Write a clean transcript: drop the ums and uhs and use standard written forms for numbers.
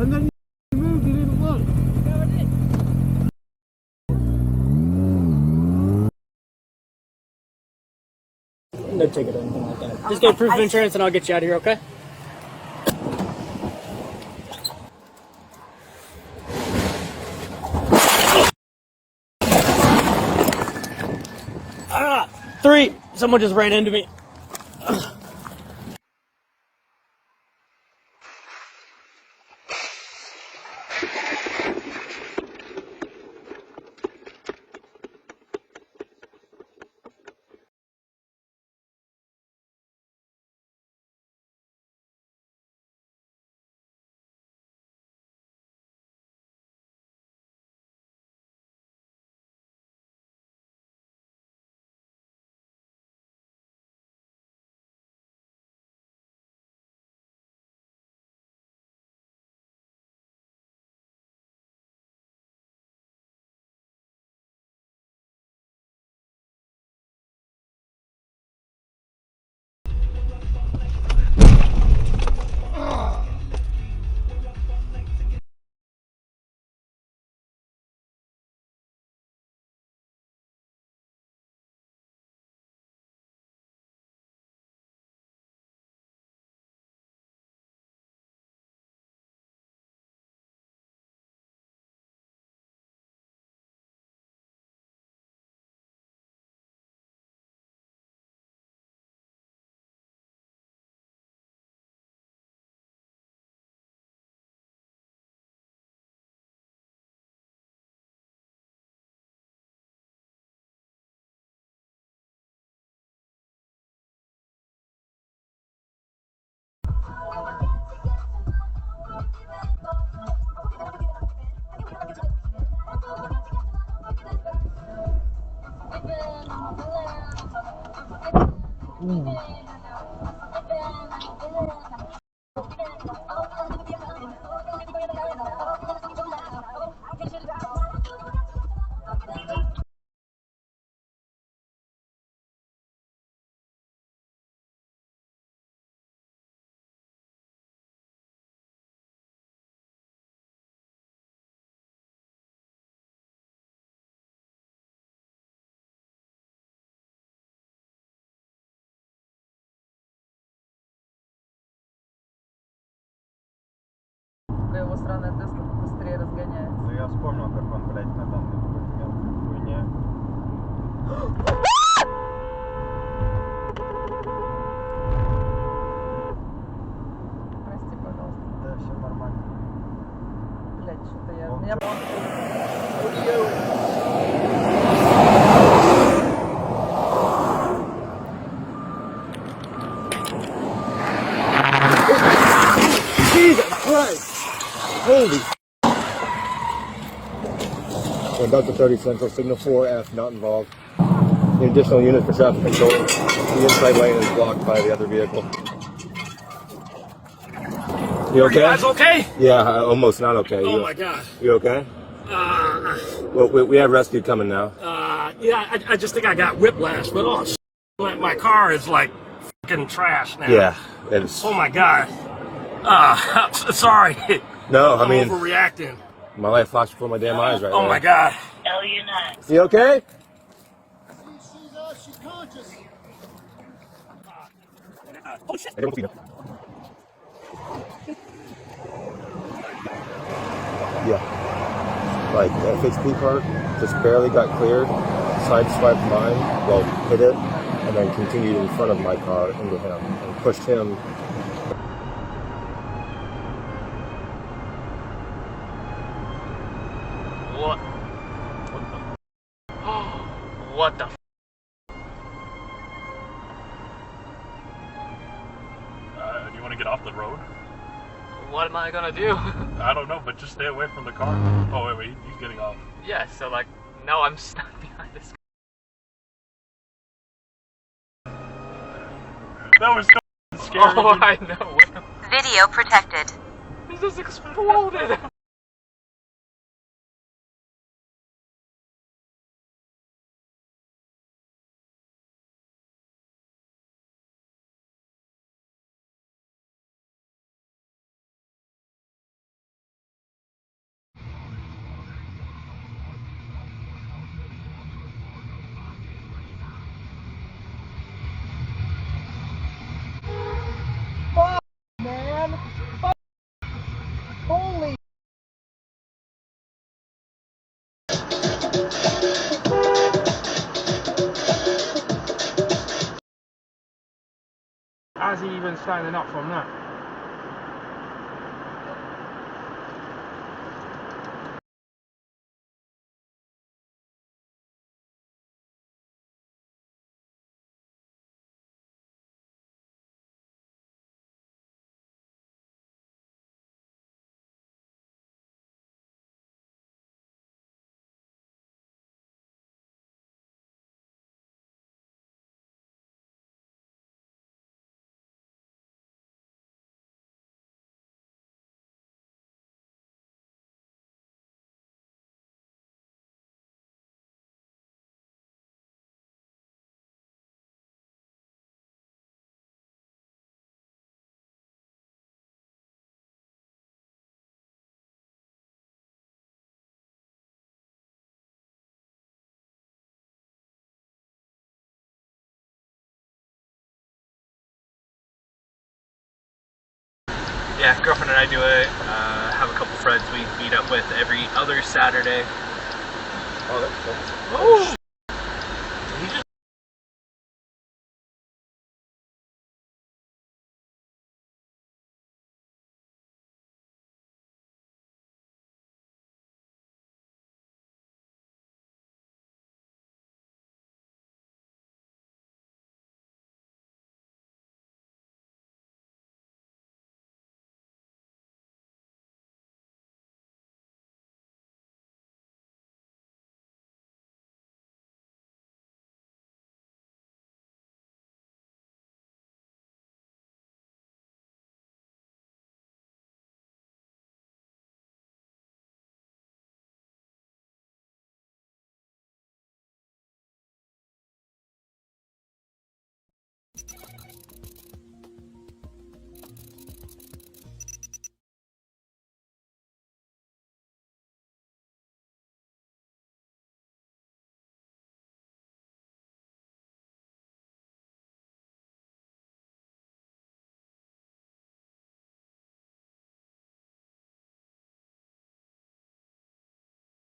And then you moved, you didn't look. No, I did. No ticket or anything like that. Just get proof of insurance and I'll get you out of here, okay? Three. Someone just ran into me. Его странная Тесла быстрее разгоняется. Ну я вспомнил, как он, блядь, на данной мелкой хуйне. Прости, пожалуйста. Да, все нормально. Блядь, что-то я... Он Меня... Jesus Christ! Holy. Conductor 30 Central, signal 4F, not involved. The additional unit for traffic control. The inside lane is blocked by the other vehicle. You okay? Are you guys okay? Yeah, almost not okay. Oh my god. You okay? Well, we have rescue coming now. Yeah, I just think I got whiplash, but oh, my car is like fucking trash now. Yeah, it's. Oh my god. Sorry. No, I I'm mean, overreacting. my life flashed before my damn eyes right now. Oh my god. You okay? She's conscious. Oh shit! I don't see it. Yeah. Like FHP part just barely got cleared, sideswiped mine, well, hit it, and then continued in front of my car into him and pushed him. What? What the? Do you want to get off the road? What am I gonna do? I don't know, but just stay away from the car. Oh, wait, he's getting off. Yeah, so like, now I'm stuck behind this. That was so scary. Oh, I know. Video protected. This just exploded. he even standing up from that? Yeah, girlfriend and I do it. Have a couple friends we meet up with every other Saturday. Oh, that's cool. Oh!